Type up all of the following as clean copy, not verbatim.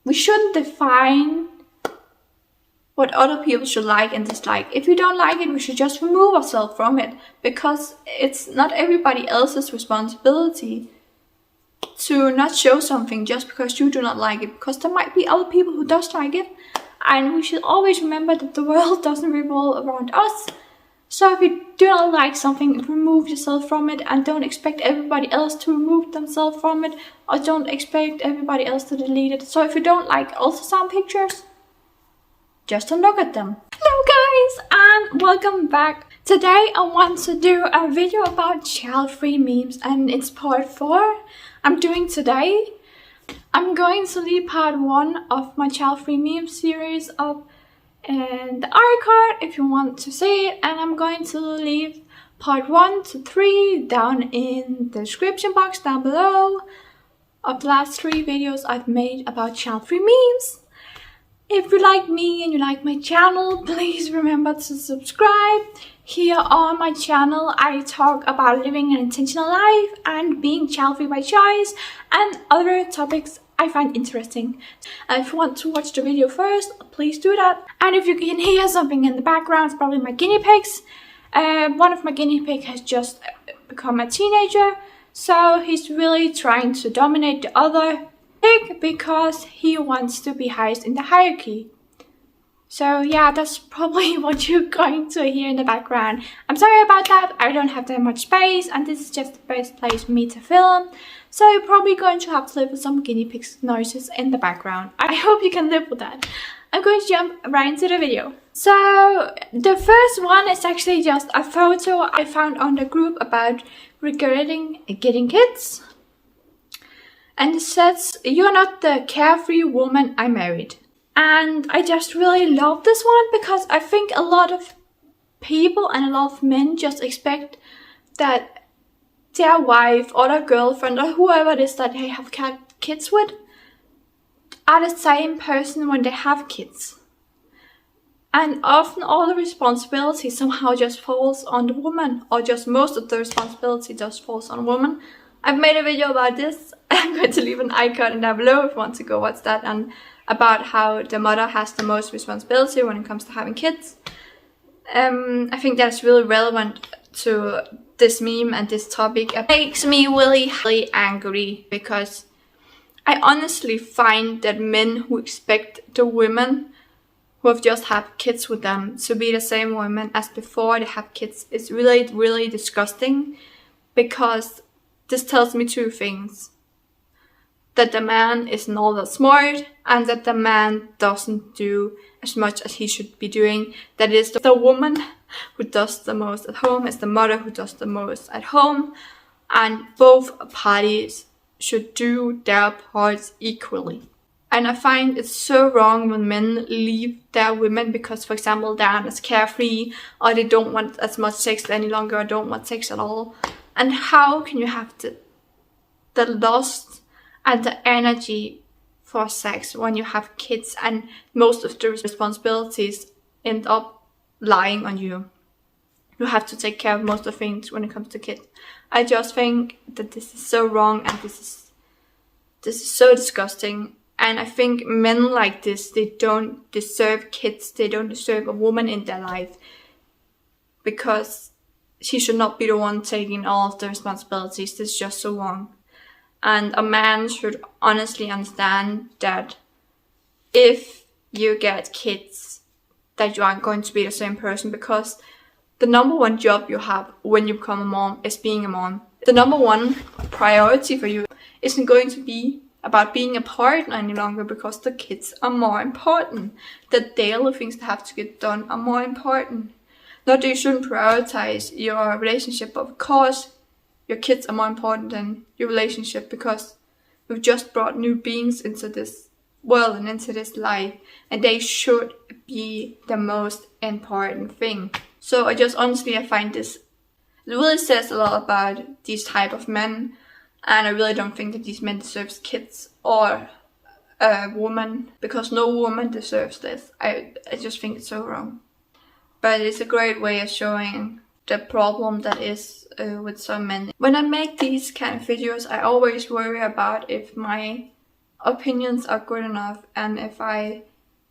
we shouldn't define what other people should like and dislike. If we don't like it, we should just remove ourselves from it, because it's not everybody else's responsibility to not show something just because you do not like it, because there might be other people who does like it. And we should always remember that the world doesn't revolve around us. So if you do not like something, remove yourself from it, and don't expect everybody else to remove themselves from it, or don't expect everybody else to delete it. So if you don't like ultrasound pictures, just don't look at them. Hello guys, and welcome back. Today I want to do a video about child-free memes, and it's part 4 I'm doing today. I'm going to leave part 1 of my child-free meme series up in the card if you want to see it, and I'm going to leave part 1 to 3 down in the description box down below of the last 3 videos I've made about child-free memes. If you like me and you like my channel, please remember to subscribe. Here on my channel I talk about living an intentional life and being child-free by choice and other topics I find interesting. And if you want to watch the video first, please do that. And if you can hear something in the background, it's probably my guinea pigs. One of my guinea pigs has just become a teenager, so he's really trying to dominate the other pig because he wants to be highest in the hierarchy. So yeah, that's probably what you're going to hear in the background. I'm sorry about that, I don't have that much space and this is just the best place for me to film. So you're probably going to have to live with some guinea pigs noises in the background. I hope you can live with that. I'm going to jump right into the video. So the first one is actually just a photo I found on the group about regretting getting kids. And it says, "You're not the carefree woman I married." And I just really love this one because I think a lot of people and a lot of men just expect that their wife or their girlfriend or whoever it is that they have kids with are the same person when they have kids. And often all the responsibility somehow just falls on the woman, or just most of the responsibility just falls on the woman. I've made a video about this. I'm going to leave an icon down below if you want to go watch that, and about how the mother has the most responsibility when it comes to having kids. I think that's really relevant to this meme and this topic. It makes me really angry because I honestly find that men who expect the women who have just had kids with them to be the same women as before they have kids is really disgusting, because this tells me 2 things. That the man isn't all that smart, and that the man doesn't do as much as he should be doing. That is, the woman who does the most at home is the mother who does the most at home, and both parties should do their parts equally. And I find it's so wrong when men leave their women because, for example, they're not as carefree, or they don't want as much sex any longer, or don't want sex at all. And how can you have the lust and the energy for sex when you have kids and most of the responsibilities end up lying on you? You have to take care of most of the things when it comes to kids. I just think that this is so wrong, and this is so disgusting. And I think men like this, they don't deserve kids. They don't deserve a woman in their life, because she should not be the one taking all of the responsibilities. This is just so wrong. And a man should honestly understand that if you get kids, that you aren't going to be the same person, because the number 1 job you have when you become a mom is being a mom. The number 1 priority for you isn't going to be about being a partner any longer, because the kids are more important. The daily things that have to get done are more important. Not that you shouldn't prioritize your relationship, but of course your kids are more important than your relationship, because we've just brought new beings into this world and into this life, and they should be the most important thing. So I find this, it really says a lot about these type of men, and I really don't think that these men deserve kids or a woman, because no woman deserves this. I just think it's so wrong. But it's a great way of showing the problem that is with some men. When I make these kind of videos, I always worry about if my opinions are good enough and if I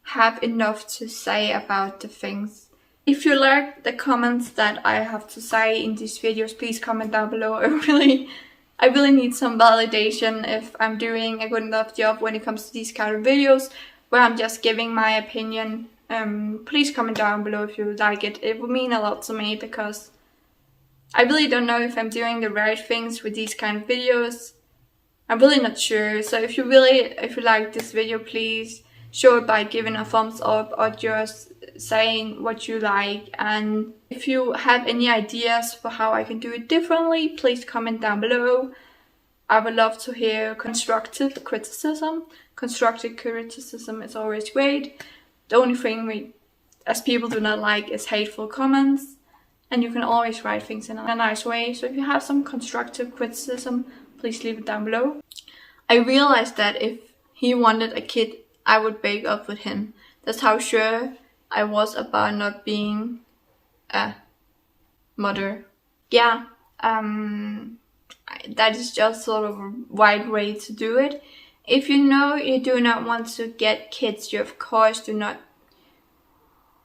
have enough to say about the things. If you like the comments that I have to say in these videos, please comment down below. I really need some validation if I'm doing a good enough job when it comes to these kind of videos where I'm just giving my opinion. Please comment down below if you like it. It would mean a lot to me because I really don't know if I'm doing the right things with these kind of videos. I'm really not sure. So if you like this video, please show it by giving a thumbs up or just saying what you like. And if you have any ideas for how I can do it differently, please comment down below. I would love to hear constructive criticism. Constructive criticism is always great. The only thing we as people do not like is hateful comments. And you can always write things in a nice way. So if you have some constructive criticism, please leave it down below. I realized that if he wanted a kid, I would break up with him. That's how sure I was about not being a mother. Yeah, that is just sort of a right way to do it. If you know you do not want to get kids, you of course do not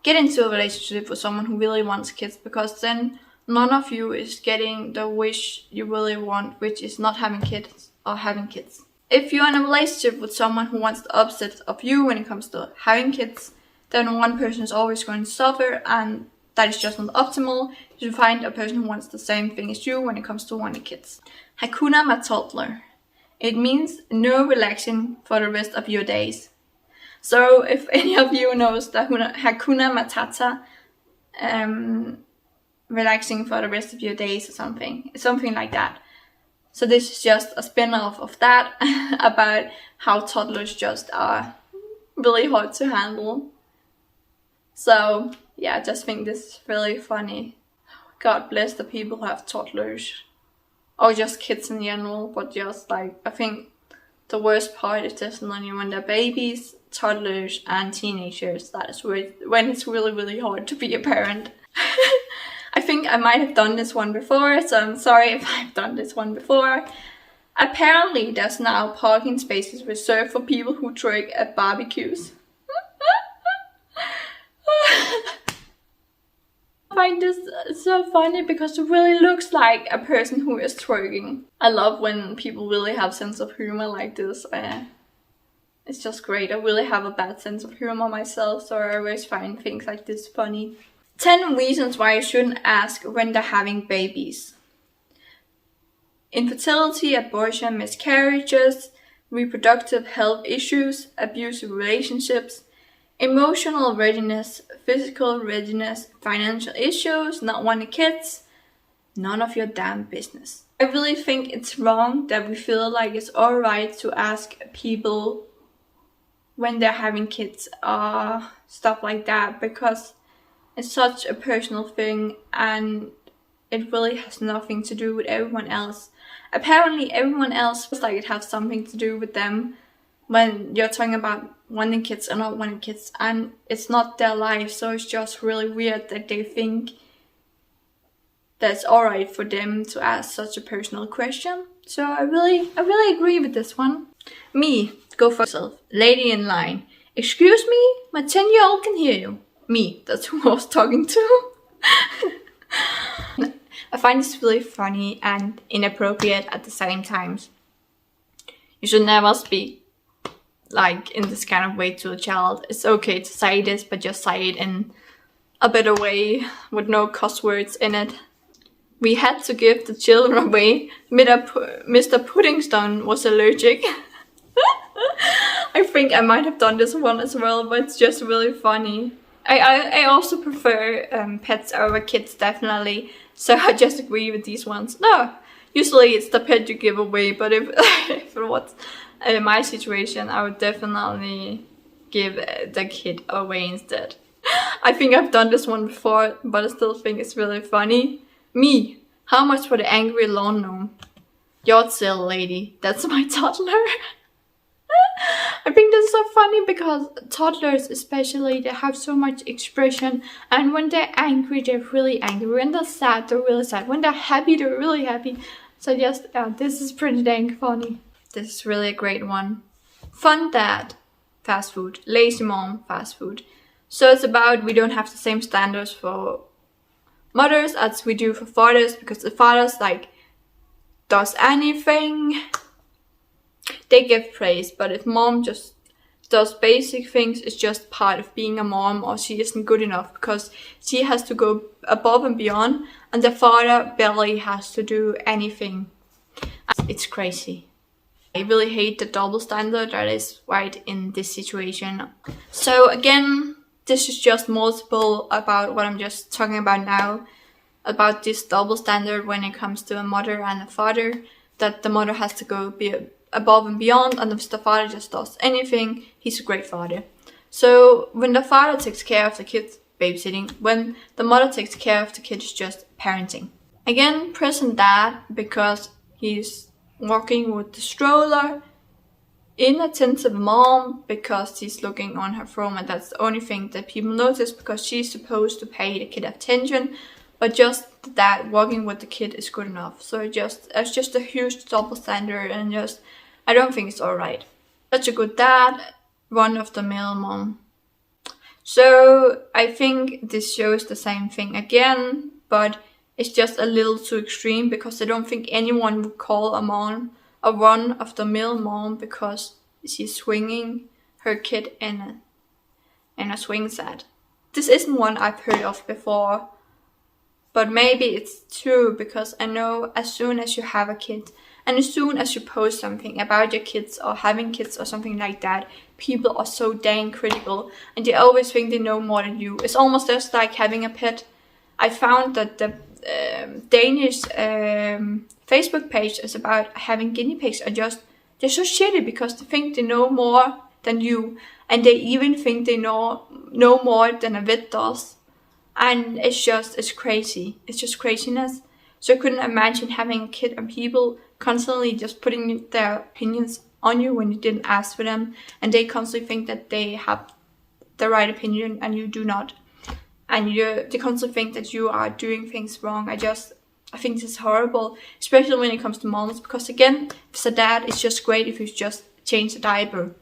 get into a relationship with someone who really wants kids, because then none of you is getting the wish you really want, which is not having kids or having kids. If you're in a relationship with someone who wants the opposite of you when it comes to having kids, then one person is always going to suffer, and that is just not optimal. You should find a person who wants the same thing as you when it comes to wanting kids. Hakuna Matata. It means no relaxing for the rest of your days. So if any of you knows the Hakuna Matata, relaxing for the rest of your days or something like that. So this is just a spin-off of that about how toddlers just are really hard to handle. So yeah, I just think this is really funny. God bless the people who have toddlers, or just kids in general, but just like, I think the worst part is definitely when they're babies, toddlers and teenagers. That is when it's really hard to be a parent. I think I might have done this one before, so I'm sorry if I've done this one before. Apparently there's now parking spaces reserved for people who twerk at barbecues. I find this so funny because it really looks like a person who is twerking. I love when people really have sense of humor like this. It's just great. I really have a bad sense of humor myself, so I always find things like this funny. 10 reasons why you shouldn't ask when they're having babies. Infertility, abortion, miscarriages, reproductive health issues, abusive relationships, emotional readiness, physical readiness, financial issues, not wanting kids, none of your damn business. I really think it's wrong that we feel like it's alright to ask people when they're having kids or stuff like that, because it's such a personal thing and it really has nothing to do with everyone else. Apparently everyone else feels like it has something to do with them when you're talking about wanting kids or not wanting kids, and it's not their life, so it's just really weird that they think that it's alright for them to ask such a personal question. So I really agree with this one. Me, go for yourself. Lady in line. Excuse me, my 10-year-old can hear you. Me, that's who I was talking to. I find this really funny and inappropriate at the same time. You should never speak like in this kind of way to a child. It's okay to say this, but just say it in a better way with no cuss words in it. We had to give the children away. Mr. Puddingstone was allergic. I think I might have done this one as well, but it's just really funny. I also prefer pets over kids, definitely. So I just agree with these ones. No, usually it's the pet you give away, but if it was my situation, I would definitely give the kid away instead. I think I've done this one before, but I still think it's really funny. Me, how much for the angry lawn gnome? Yard sale lady, that's my toddler. I think that's so funny because toddlers especially, they have so much expression, and when they're angry, they're really angry. When they're sad, they're really sad. When they're happy, they're really happy. So just, this is pretty dang funny. This is really a great one. Fun dad, fast food. Lazy mom, fast food. So it's about we don't have the same standards for mothers as we do for fathers, because the fathers like does anything, they get praise. But if mom just does basic things, it's just part of being a mom, or she isn't good enough because she has to go above and beyond, and the father barely has to do anything. It's crazy. I really hate the double standard that is right in this situation. So again, this is just multiple about what I'm just talking about now, about this double standard when it comes to a mother and a father, that the mother has to go be above and beyond, and if the father just does anything, he's a great father. So when the father takes care of the kids, babysitting. When the mother takes care of the kids, just parenting. Again, present dad, because he's walking with the stroller. Inattentive mom, because she's looking on her phone, and that's the only thing that people notice, because she's supposed to pay the kid attention. But just that walking with the kid is good enough. So it's just a huge double standard, and just I don't think it's alright. Such a good dad, run-of-the-mill mom. So I think this shows the same thing again, but it's just a little too extreme, because I don't think anyone would call a mom a run-of-the-mill mom because she's swinging her kid in a swing set. This isn't one I've heard of before, but maybe it's true, because I know as soon as you have a kid, and as soon as you post something about your kids or having kids or something like that, people are so dang critical, and they always think they know more than you. It's almost just like having a pet. I found that the Danish Facebook page is about having guinea pigs they're so shitty, because they think they know more than you, and they even think they know more than a vet does. And it's crazy. It's just craziness. So I couldn't imagine having a kid and people constantly just putting their opinions on you when you didn't ask for them, and they constantly think that they have the right opinion and you do not, and they constantly think that you are doing things wrong. I think this is horrible, especially when it comes to moms, because again, if it's a dad, it's just great if you just change the diaper.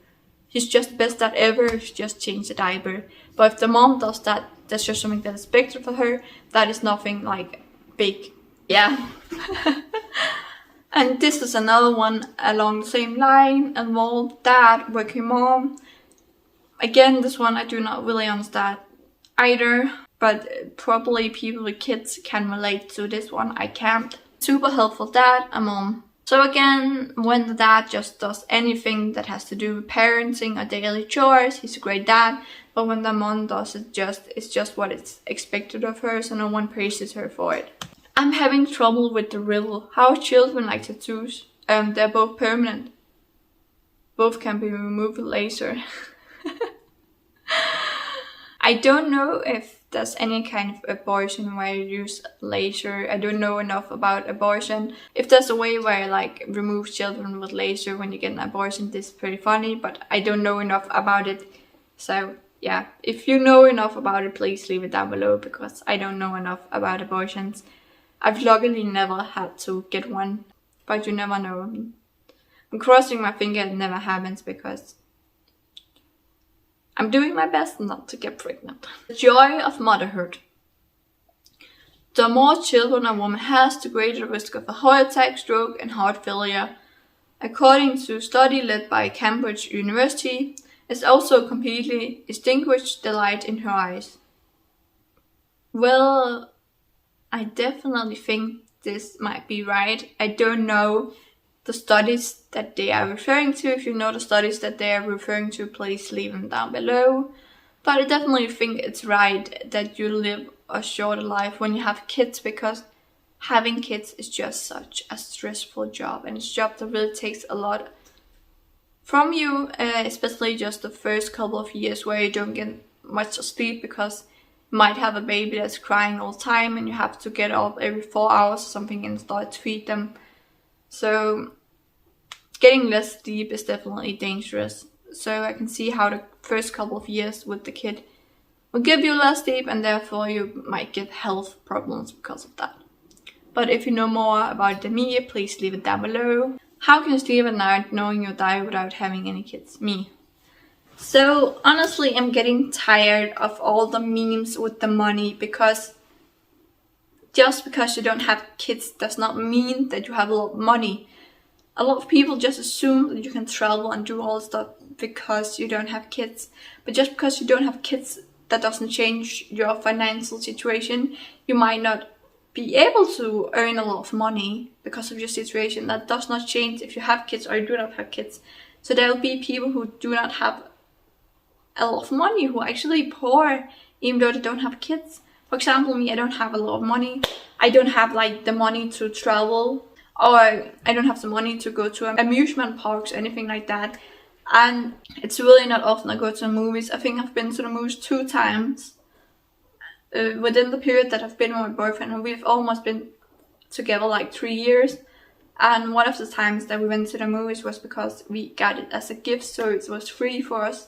He's just the best dad ever if you just change the diaper. But if the mom does that, that's just something that is expected for her. That is nothing like big. Yeah. And this is another one along the same line, involved dad, working mom. Again, this one I do not really understand either, but probably people with kids can relate to this one. I can't. Super helpful dad, a mom. So again, when the dad just does anything that has to do with parenting or daily chores, he's a great dad. But when the mom does it, it's just what it's expected of her, so no one praises her for it. I'm having trouble with the riddle. How children like tattoos? They're both permanent. Both can be removed with laser. I don't know if there's any kind of abortion where you use laser. I don't know enough about abortion. If there's a way where like remove children with laser when you get an abortion, this is pretty funny, but I don't know enough about it. So yeah, if you know enough about it, please leave it down below, because I don't know enough about abortions. I've luckily never had to get one, but you never know. I'm crossing my finger it never happens, because I'm doing my best not to get pregnant. The joy of motherhood. The more children a woman has, the greater the risk of a heart attack, stroke, and heart failure. According to a study led by Cambridge University, it's also completely extinguished the light in her eyes. Well, I definitely think this might be right. I don't know the studies that they are referring to. If you know the studies that they are referring to, please leave them down below. But I definitely think it's right that you live a shorter life when you have kids, because having kids is just such a stressful job, and it's a job that really takes a lot from you, especially just the first couple of years where you don't get much sleep, because you might have a baby that's crying all the time and you have to get up every 4 hours or something and start to feed them. So getting less sleep is definitely dangerous. So I can see how the first couple of years with the kid will give you less sleep, and therefore you might get health problems because of that. But if you know more about it than me, please leave it down below. How can you sleep at night knowing you'll die without having any kids? Me. So honestly, I'm getting tired of all the memes with the money, because just because you don't have kids does not mean that you have a lot of money. A lot of people just assume that you can travel and do all stuff because you don't have kids. But just because you don't have kids, that doesn't change your financial situation. You might not be able to earn a lot of money because of your situation. That does not change if you have kids or you do not have kids. So there will be people who do not have a lot of money, who are actually poor, even though they don't have kids. For example, me, I don't have a lot of money. I don't have like the money to travel, or I don't have the money to go to amusement parks or anything like that. And it's really not often I go to the movies. I think I've been to the movies 2 times within the period that I've been with my boyfriend, and we've almost been together like 3 years. And one of the times that we went to the movies was because we got it as a gift, so it was free for us.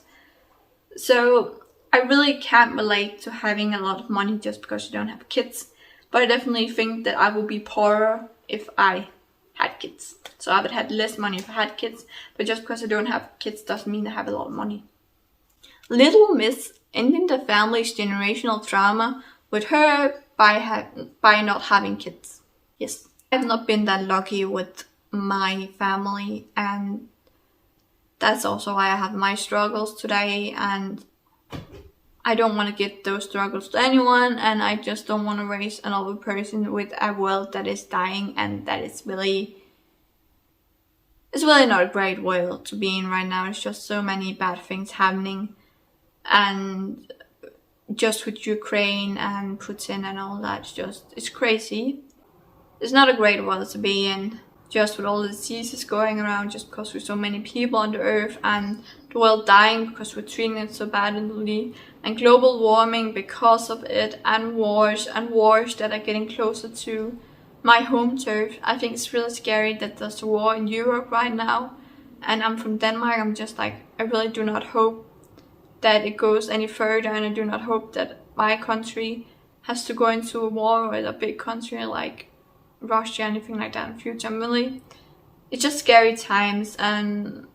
So I really can't relate to having a lot of money just because you don't have kids. But I definitely think that I would be poorer if I had kids. So I would have less money if I had kids. But just because I don't have kids doesn't mean I have a lot of money. Little Miss ending the family's generational trauma with her by not having kids. Yes, I've not been that lucky with my family, and that's also why I have my struggles today, and I don't want to give those struggles to anyone, and I just don't want to raise another person with a world that is dying, and that is really, it's really not a great world to be in right now. There's just so many bad things happening, and just with Ukraine and Putin and all that, it's crazy. It's not a great world to be in, just with all the diseases going around, just because we're so many people on the earth, and the world dying because we're treating it so badly, and global warming because of it, and wars that are getting closer to my home turf. I think it's really scary that there's a war in Europe right now, and I'm from Denmark. I'm just like, I really do not hope that it goes any further, and I do not hope that my country has to go into a war with a big country like Russia, anything like that in the future. It's just scary times, and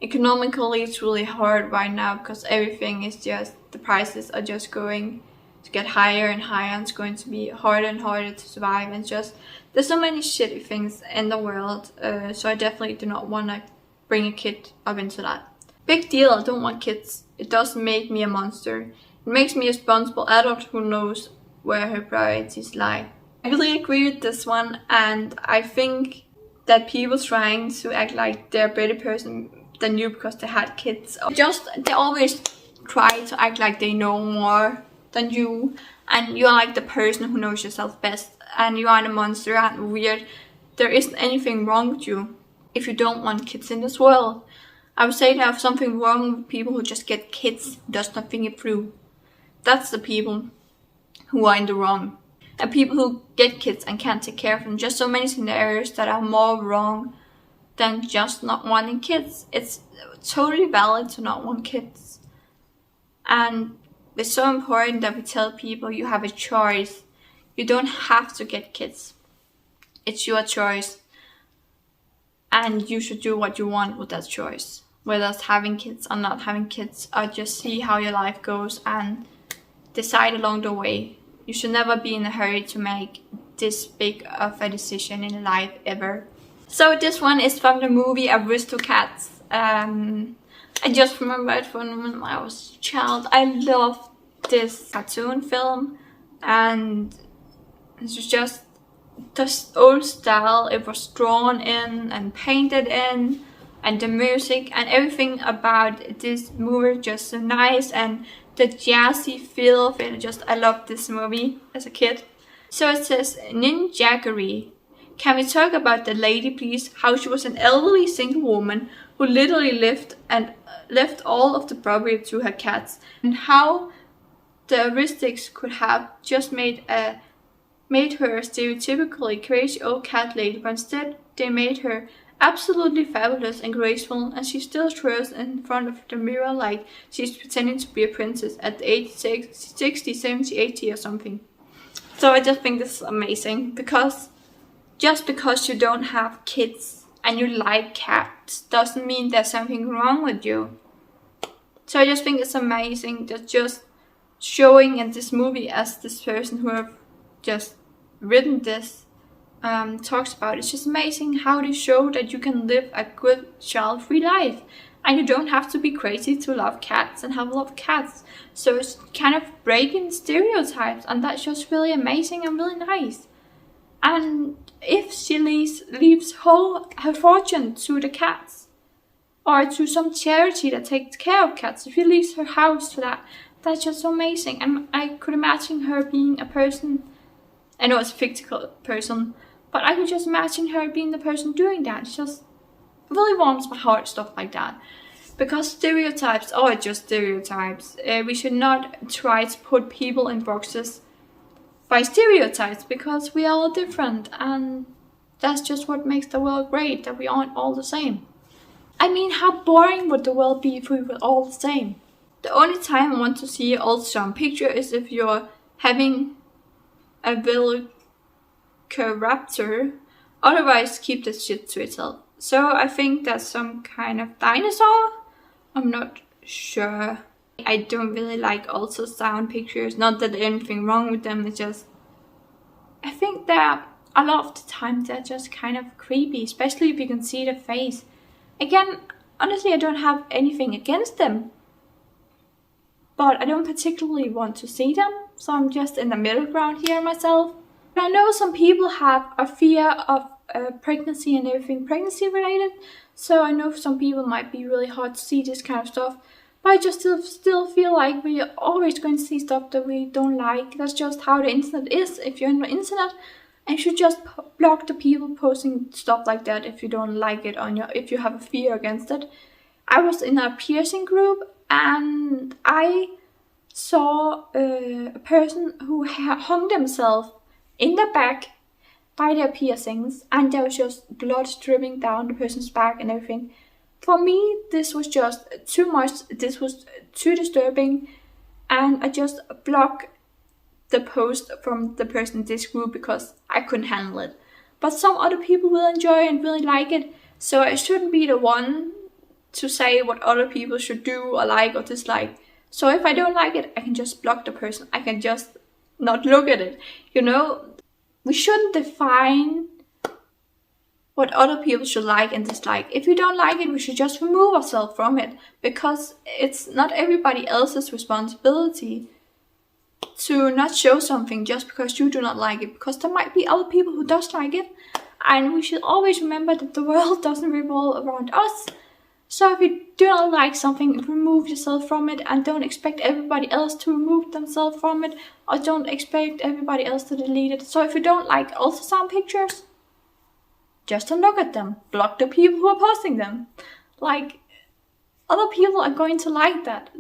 economically it's really hard right now because everything is just, the prices are just going to get higher and higher, and it's going to be harder and harder to survive, and just there's so many shitty things in the world. So I definitely do not want to bring a kid up into that. Big deal, I don't want kids. It doesn't make me a monster. It makes me a responsible adult who knows where her priorities lie. I really agree with this one, and I think that people trying to act like they're a better person than you because they had kids, they always try to act like they know more than you, and you're like the person who knows yourself best, and you are a monster and weird. There isn't anything wrong with you if you don't want kids in this world. I would say there's something wrong with people who just get kids, does not think it through. That's the people who are in the wrong. And people who get kids and can't take care of them. Just so many scenarios that are more wrong than just not wanting kids. It's totally valid to not want kids. And it's so important that we tell people you have a choice. You don't have to get kids. It's your choice. And you should do what you want with that choice. Whether it's having kids or not having kids, or just see how your life goes and decide along the way. You should never be in a hurry to make this big of a decision in life ever. So this one is from the movie Aristocats. I just remember it from when I was a child. I loved this cartoon film, and it was just this old style. It was drawn in and painted in, and the music and everything about this movie just so nice, and the jazzy feel of it. I loved this movie as a kid. So it says, Ninjaggery. Can we talk about the lady, please? How she was an elderly single woman who literally left all of the property to her cats, and how the heuristics could have just made her a stereotypically crazy old cat lady, but instead they made her absolutely fabulous and graceful, and she still throws in front of the mirror like she's pretending to be a princess at the age 60, 70, 80 or something. So I just think this is amazing, because Just because you don't have kids and you like cats doesn't mean there's something wrong with you. So I just think it's amazing that just showing in this movie, as this person who have just written this talks about, it's just amazing how they show that you can live a good child-free life. And you don't have to be crazy to love cats and have a lot of cats. So it's kind of breaking stereotypes, and that's just really amazing and really nice. And if she leaves her fortune to the cats, or to some charity that takes care of cats, if she leaves her house to that, that's just so amazing. And I could imagine her being a person, I know it's a fictional person, but I could just imagine her being the person doing that. It's just really warms my heart, stuff like that. Because stereotypes are just stereotypes. We should not try to put people in boxes by stereotypes, because we are all different, and that's just what makes the world great, that we aren't all the same. I mean, how boring would the world be if we were all the same? The only time I want to see also on picture is if you're having a velociraptor. Otherwise, keep this shit to itself. So I think that's some kind of dinosaur. I'm not sure. I don't really like ultrasound pictures. Not that there's anything wrong with them. It's just, I think that a lot of the time they're just kind of creepy, especially if you can see the face. Again, honestly, I don't have anything against them, but I don't particularly want to see them. So I'm just in the middle ground here myself. But I know some people have a fear of pregnancy and everything pregnancy related. So I know some people might be really hard to see this kind of stuff. But I just still feel like we are always going to see stuff that we don't like. That's just how the internet is. If you're on the internet, and you should just block the people posting stuff like that if you don't like it, if you have a fear against it. I was in a piercing group, and I saw a person who hung themselves in the back by their piercings, and there was just blood dripping down the person's back and everything. For me, this was just too much. This was too disturbing, and I just blocked the post from the person in this group because I couldn't handle it. But some other people will enjoy and really like it, so I shouldn't be the one to say what other people should do or like or dislike. So if I don't like it, I can just block the person. I can just not look at it. You know, we shouldn't define what other people should like and dislike. If we don't like it, we should just remove ourselves from it, because it's not everybody else's responsibility to not show something just because you do not like it, because there might be other people who does like it, and we should always remember that the world doesn't revolve around us. So if you do not like something, remove yourself from it, and don't expect everybody else to remove themselves from it, or don't expect everybody else to delete it. So if you don't like ultrasound pictures, just don't look at them. Block the people who are posting them. Like, other people are going to like that.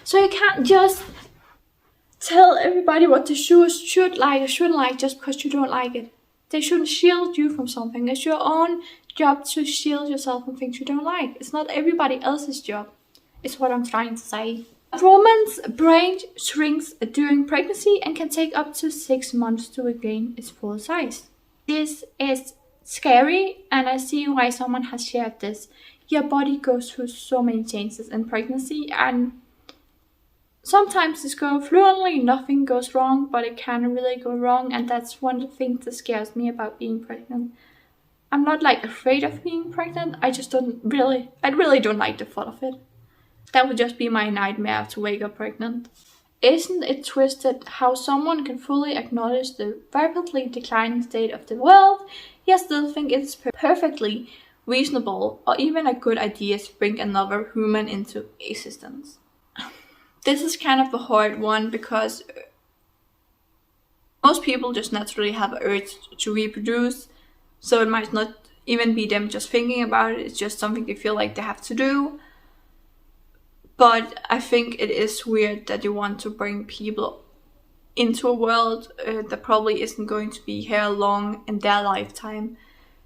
So you can't just tell everybody what they should like or shouldn't like just because you don't like it. They shouldn't shield you from something. It's your own job to shield yourself from things you don't like. It's not everybody else's job. It's what I'm trying to say. A woman's brain shrinks during pregnancy and can take up to 6 months to regain its full size. This is scary, and I see why someone has shared this. Your body goes through so many changes in pregnancy, and sometimes it's going fluently, nothing goes wrong, but it can really go wrong, and that's one of the things that scares me about being pregnant. I'm not like afraid of being pregnant, I really don't like the thought of it. That would just be my nightmare to wake up pregnant. Isn't it twisted how someone can fully acknowledge the rapidly declining state of the world, yet still think it's perfectly reasonable or even a good idea to bring another human into existence? This is kind of a hard one, because most people just naturally have an urge to reproduce, so it might not even be them just thinking about it, it's just something they feel like they have to do. But I think it is weird that you want to bring people into a world that probably isn't going to be here long in their lifetime.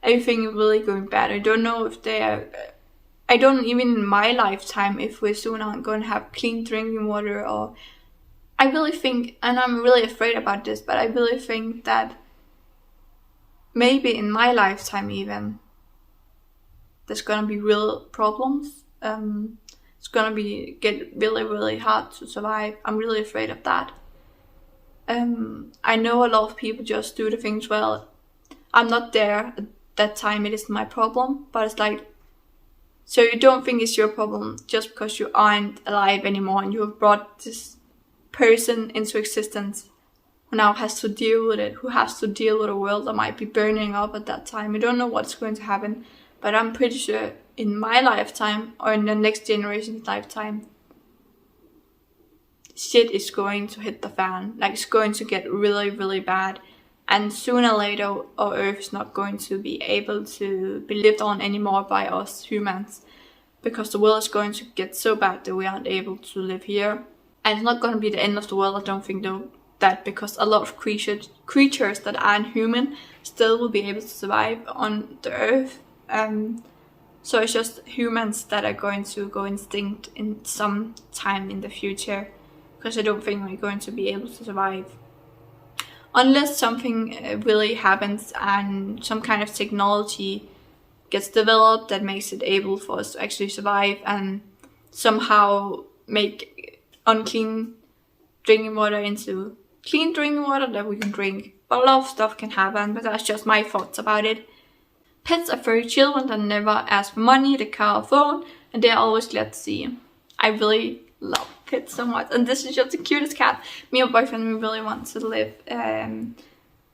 Everything is really going bad. I don't know if I don't even in my lifetime if we're soon aren't going to have clean drinking water, or I really think, and I'm really afraid about this, but I really think that maybe in my lifetime even, there's gonna be real problems. It's gonna get really, really hard to survive. I'm really afraid of that. I know a lot of people just do the things well. I'm not there at that time, it isn't my problem, but it's like, so you don't think it's your problem just because you aren't alive anymore and you have brought this person into existence who now has to deal with it, who has to deal with a world that might be burning up at that time. You don't know what's going to happen, but I'm pretty sure in my lifetime or in the next generation's lifetime, shit is going to hit the fan. Like, it's going to get really, really bad. And sooner or later, our Earth is not going to be able to be lived on anymore by us humans. Because the world is going to get so bad that we aren't able to live here. And it's not going to be the end of the world, I don't think, though. That because a lot of creatures that aren't human still will be able to survive on the Earth. So it's just humans that are going to go extinct in some time in the future. Because I don't think we're going to be able to survive. Unless something really happens and some kind of technology gets developed that makes it able for us to actually survive and somehow make unclean drinking water into clean drinking water that we can drink. But a lot of stuff can happen, but that's just my thoughts about it. Pets are furry children that never ask for money, the car or phone, and they're always glad to see you. I really love pets so much, and this is just the cutest cat. Me and my boyfriend, we really want to live in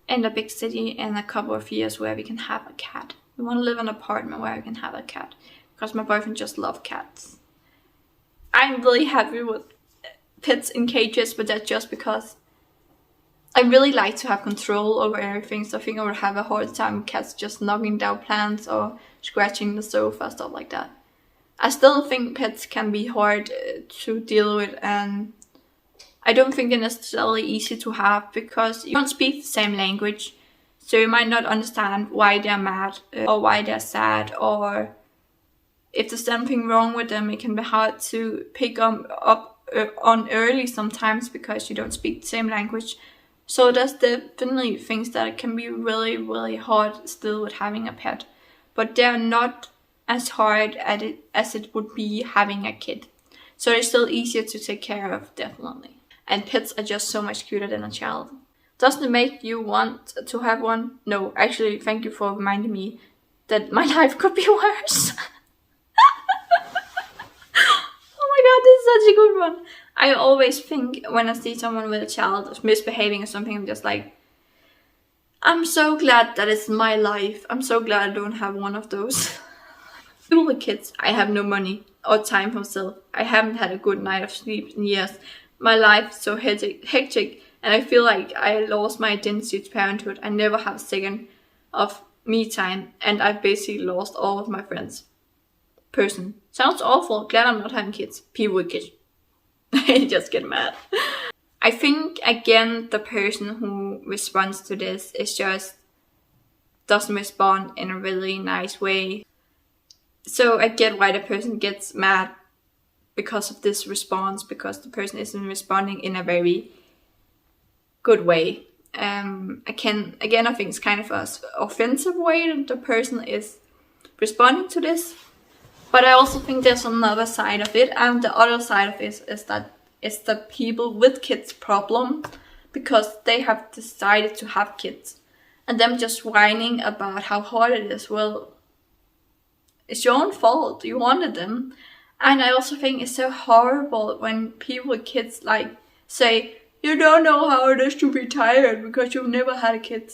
a big city in a couple of years where we can have a cat. We want to live in an apartment where we can have a cat, because my boyfriend just loves cats. I'm really happy with pets in cages, but that's just because I really like to have control over everything, so I think I would have a hard time with cats just knocking down plants or scratching the sofa, stuff like that. I still think pets can be hard to deal with, and I don't think they're necessarily easy to have because you don't speak the same language, so you might not understand why they're mad or why they're sad, or if there's something wrong with them, it can be hard to pick up on early sometimes because you don't speak the same language. So there's definitely things that can be really, really hard still with having a pet, but they're not as hard at it as it would be having a kid. So they're still easier to take care of, definitely. And pets are just so much cuter than a child. Doesn't it make you want to have one? No, actually, thank you for reminding me that my life could be worse. Oh my god, this is such a good one. I always think when I see someone with a child misbehaving or something, I'm just like, I'm so glad that it's my life. I'm so glad I don't have one of those. People with kids, I have no money or time for myself. I haven't had a good night of sleep in years. My life is so hectic, and I feel like I lost my identity to parenthood. I never have a second of me time, and I've basically lost all of my friends. Person. Sounds awful. Glad I'm not having kids. People with kids. I just get mad. I think, again, the person who responds to this is just doesn't respond in a really nice way. So I get why the person gets mad because of this response, because the person isn't responding in a very good way. I think it's kind of an offensive way that the person is responding to this. But I also think there's another side of it, and the other side of it is that it's the people with kids problem, because they have decided to have kids, and them just whining about how hard it is. Well, it's your own fault. You wanted them. And I also think it's so horrible when people with kids like say, you don't know how it is to be tired because you've never had a kid.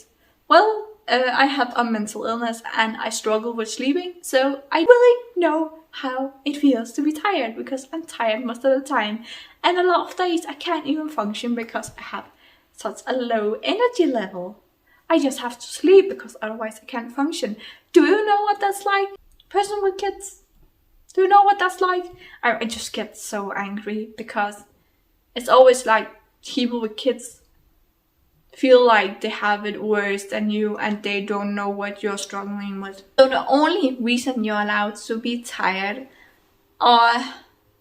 Well, I have a mental illness and I struggle with sleeping, so I really know how it feels to be tired, because I'm tired most of the time. And a lot of days I can't even function because I have such a low energy level. I just have to sleep because otherwise I can't function. Do you know what that's like? Person with kids, do you know what that's like? I just get so angry because it's always like people with kids feel like they have it worse than you and they don't know what you're struggling with. So the only reason you're allowed to be tired or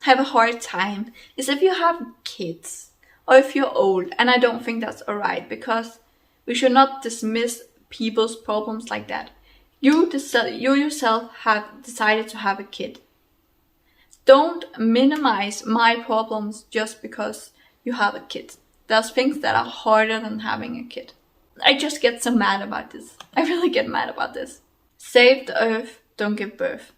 have a hard time is if you have kids or if you're old. And I don't think that's alright, because we should not dismiss people's problems like that. You yourself have decided to have a kid. Don't minimize my problems just because you have a kid. There's things that are harder than having a kid. I just get so mad about this. I really get mad about this. Save the earth, don't give birth.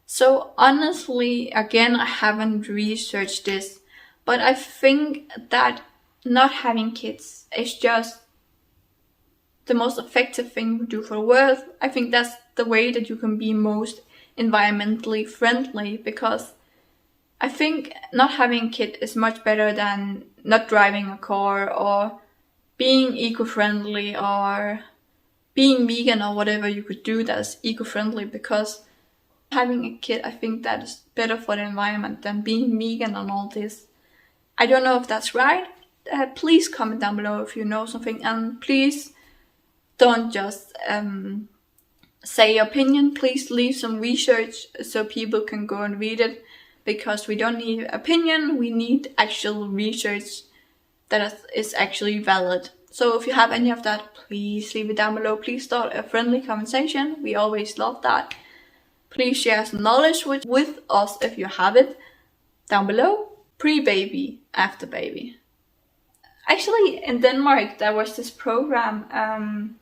So honestly, again, I haven't researched this, but I think that not having kids is just the most effective thing to do for the world. I think that's the way that you can be most environmentally friendly, because I think not having a kid is much better than not driving a car or being eco-friendly or being vegan or whatever you could do that's eco-friendly, because having a kid, I think that is better for the environment than being vegan and all this. I don't know if that's right. Please comment down below if you know something, and please don't just say your opinion. Please leave some research so people can go and read it, because we don't need opinion, we need actual research that is actually valid. So if you have any of that, please leave it down below. Please start a friendly conversation. We always love that. Please share some knowledge with us if you have it down below. Pre-baby, after baby. Actually, in Denmark, there was this program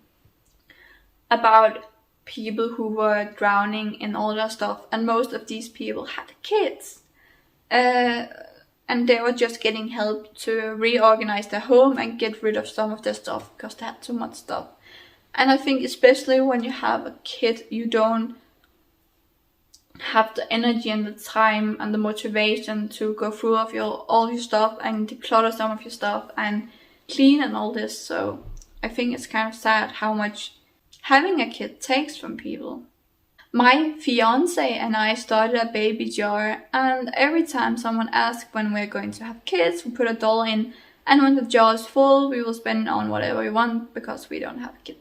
about people who were drowning and all that stuff, and most of these people had kids. And they were just getting help to reorganize their home and get rid of some of their stuff because they had too much stuff. And I think especially when you have a kid, you don't have the energy and the time and the motivation to go through all your stuff and declutter some of your stuff and clean and all this. So I think it's kind of sad how much having a kid takes from people. My fiance and I started a baby jar, and every time someone asks when we're going to have kids, we put $1 in, and when the jar is full, we will spend it on whatever we want because we don't have kids.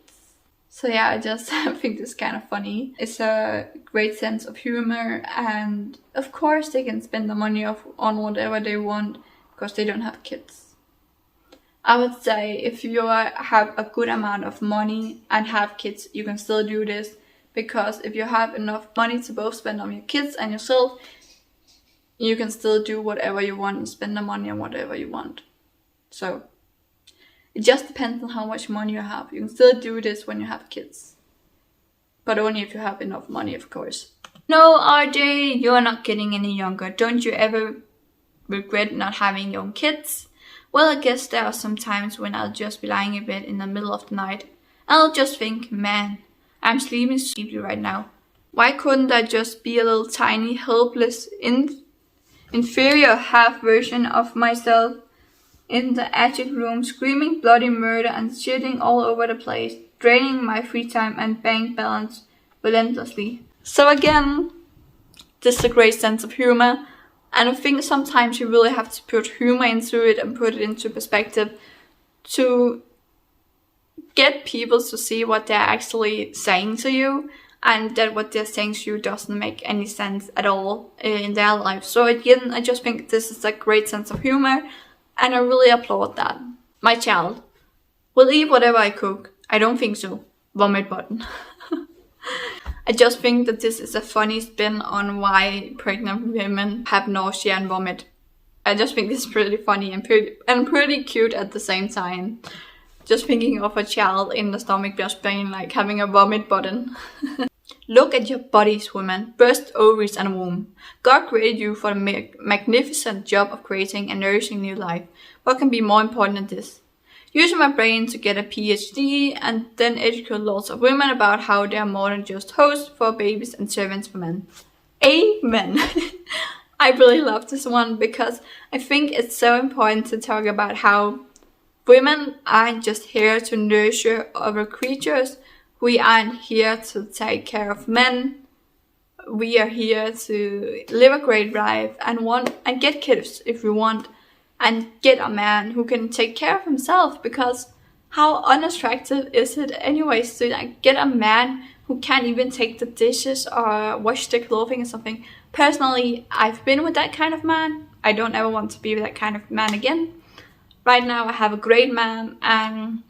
So yeah, I just think this is kind of funny. It's a great sense of humor, and of course they can spend the money on whatever they want because they don't have kids. I would say if you have a good amount of money and have kids, you can still do this, because if you have enough money to both spend on your kids and yourself, you can still do whatever you want and spend the money on whatever you want. So it just depends on how much money you have. You can still do this when you have kids, but only if you have enough money, of course. No, RJ, you're not getting any younger. Don't you ever regret not having your own kids? Well, I guess there are some times when I'll just be lying in bed in the middle of the night, and I'll just think, man, I'm sleeping so deeply right now. Why couldn't I just be a little tiny, helpless, inferior half version of myself in the attic room, screaming bloody murder and shitting all over the place, draining my free time and bank balance relentlessly? So again, this is a great sense of humor, and I think sometimes you really have to put humor into it and put it into perspective to get people to see what they're actually saying to you, and that what they're saying to you doesn't make any sense at all in their life. So again, I just think this is a great sense of humor, and I really applaud that. My child will eat whatever I cook. I don't think so. Vomit button. I just think that this is a funny spin on why pregnant women have nausea and vomit. I just think this is pretty funny and pretty cute at the same time. Just thinking of a child in the stomach just being like having a vomit button. Look at your bodies, women. Breast, ovaries and womb. God created you for a magnificent job of creating and nourishing new life. What can be more important than this? Using my brain to get a PhD and then educate lots of women about how they are more than just hosts for babies and servants for men. Amen. I really love this one because I think it's so important to talk about how women aren't just here to nurture other creatures. We aren't here to take care of men. We are here to live a great life and get kids if we want, and get a man who can take care of himself, because how unattractive is it anyways to get a man who can't even take the dishes or wash the clothing or something. Personally, I've been with that kind of man. I don't ever want to be with that kind of man again. Right now I have a great man, and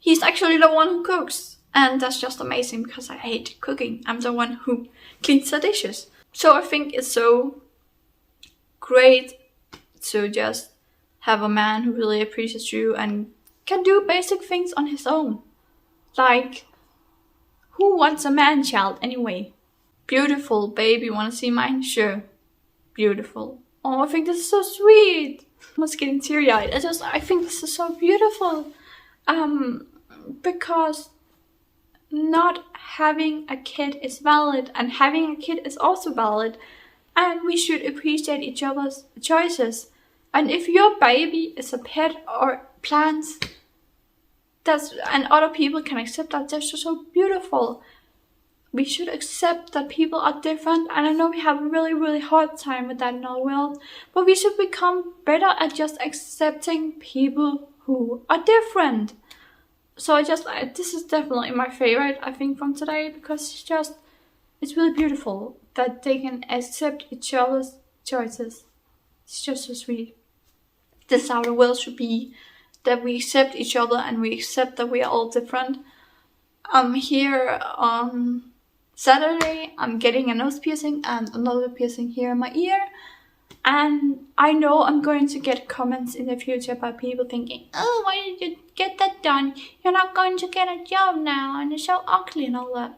he's actually the one who cooks. And that's just amazing because I hate cooking. I'm the one who cleans the dishes. So I think it's so great to just have a man who really appreciates you and can do basic things on his own. Like, who wants a man child anyway? Beautiful, baby, wanna see mine? Sure. Beautiful. Oh, I think this is so sweet. I'm just getting teary-eyed. I think this is so beautiful. Because not having a kid is valid and having a kid is also valid, and we should appreciate each other's choices. And if your baby is a pet or plants, and other people can accept that, that's just so beautiful. We should accept that people are different, and I know we have a really, really hard time with that in our world, but we should become better at just accepting people who are different. So this is definitely my favorite, I think, from today, because it's really beautiful that they can accept each other's choices. It's just so sweet. This is how the world should be, that we accept each other and we accept that we are all different. Here on Saturday, I'm getting a nose piercing and another piercing here in my ear. And I know I'm going to get comments in the future about people thinking, oh, why did you get that done? You're not going to get a job now and it's so ugly and all that.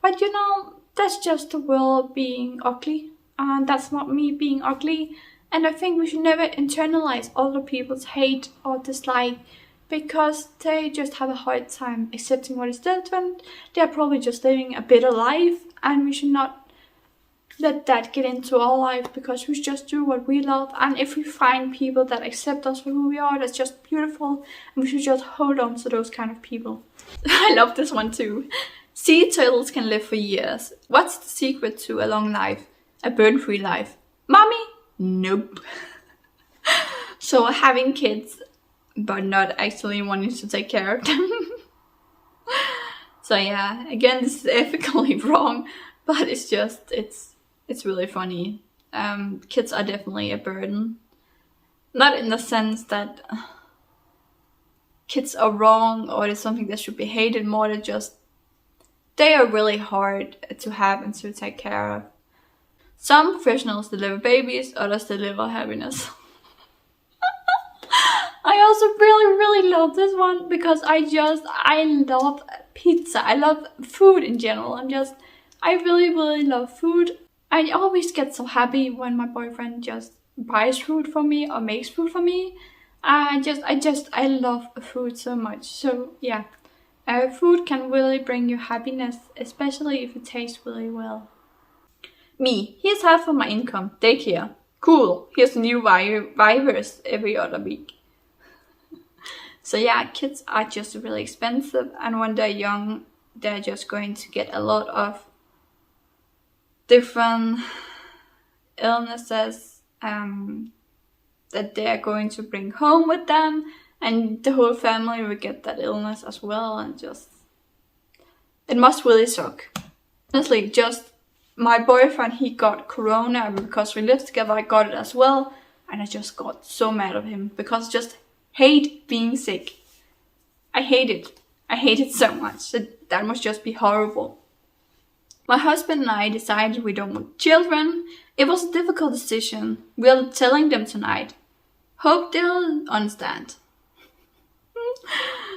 But you know, that's just the world being ugly. And that's not me being ugly. And I think we should never internalize other people's hate or dislike, because they just have a hard time accepting what is different. They're probably just living a better life, and we should not let that get into our life, because we should just do what we love. And if we find people that accept us for who we are, that's just beautiful, and we should just hold on to those kind of people. I love this one too. Sea turtles can live for years. What's the secret to a long life? A burden-free life? Mommy? Nope. So having kids, but not actually wanting to take care of them. So yeah, again, this is ethically wrong, but it's really funny. Kids are definitely a burden. Not in the sense that kids are wrong or it's something that should be hated, more than just they are really hard to have and to take care of. Some professionals deliver babies, others deliver happiness. I also really love this one, because I love pizza. I love food in general. I really love food. I always get so happy when my boyfriend just buys food for me or makes food for me. I love food so much. So yeah, food can really bring you happiness, especially if it tastes really well. Me, here's half of my income. Daycare. Cool. Here's a new virus every other week. So yeah, kids are just really expensive, and when they're young, they're just going to get a lot of different illnesses that they're going to bring home with them, and the whole family will get that illness as well, and it must really suck. Honestly, just my boyfriend, he got corona because we lived together. I got it as well, and I just got so mad at him because I just hate being sick. I hate it. I hate it so much. That must just be horrible. My husband and I decided we don't want children. It was a difficult decision. We're telling them tonight. Hope they'll understand.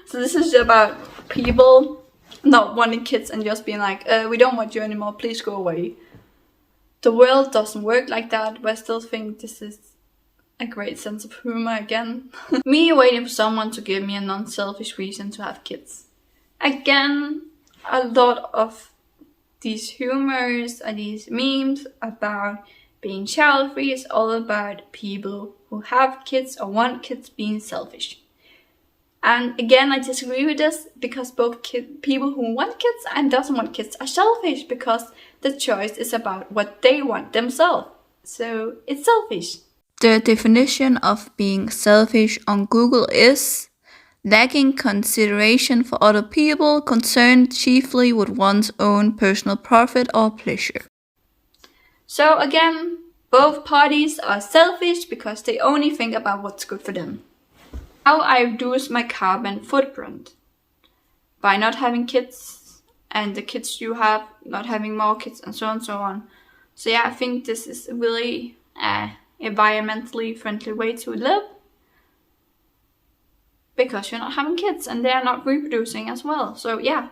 So this is about people not wanting kids and just being like, we don't want you anymore, please go away. The world doesn't work like that, but I still think this is a great sense of humor again. Me waiting for someone to give me a non-selfish reason to have kids. Again, a lot of these humors and these memes about being child-free is all about people who have kids or want kids being selfish. And again, I disagree with this, because both people who want kids and doesn't want kids are selfish, because the choice is about what they want themselves. So it's selfish. The definition of being selfish on Google is lacking consideration for other people, concerned chiefly with one's own personal profit or pleasure. So again, both parties are selfish because they only think about what's good for them. How I reduce my carbon footprint. by not having kids, and the kids you have not having more kids, and so on and so on. So yeah, I think this is really environmentally friendly way to live, because you're not having kids and they're not reproducing as well. So yeah.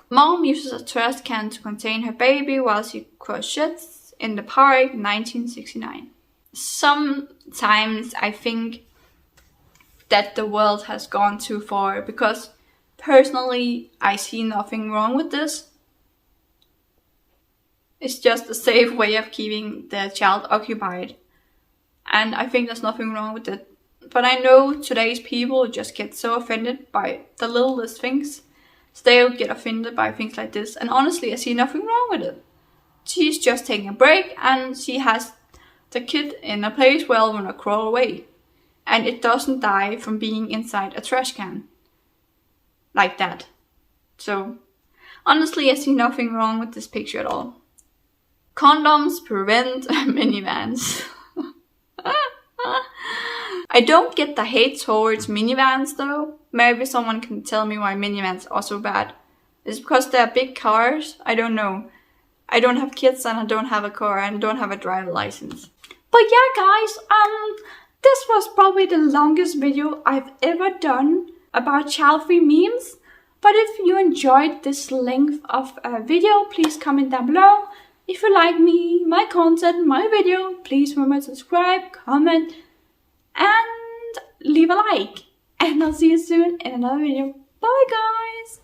Mom uses a trash can to contain her baby while she crochets in the park, 1969. Sometimes I think that the world has gone too far, because personally I see nothing wrong with this. It's just a safe way of keeping the child occupied, and I think there's nothing wrong with it. But I know today's people just get so offended by the littlest things, so they'll get offended by things like this. And honestly, I see nothing wrong with it. She's just taking a break, and she has the kid in a place where it'll wanna crawl away, and it doesn't die from being inside a trash can like that. So honestly, I see nothing wrong with this picture at all. Condoms prevent minivans. I don't get the hate towards minivans though. Maybe someone can tell me why minivans are so bad. Is it because they're big cars? I don't know. I don't have kids, and I don't have a car, and I don't have a driver license. But yeah guys, this was probably the longest video I've ever done about child-free memes. But if you enjoyed this length of a video, please comment down below. If you like me, my content, my video, please remember to subscribe, comment, and leave a like. And I'll see you soon in another video. Bye guys!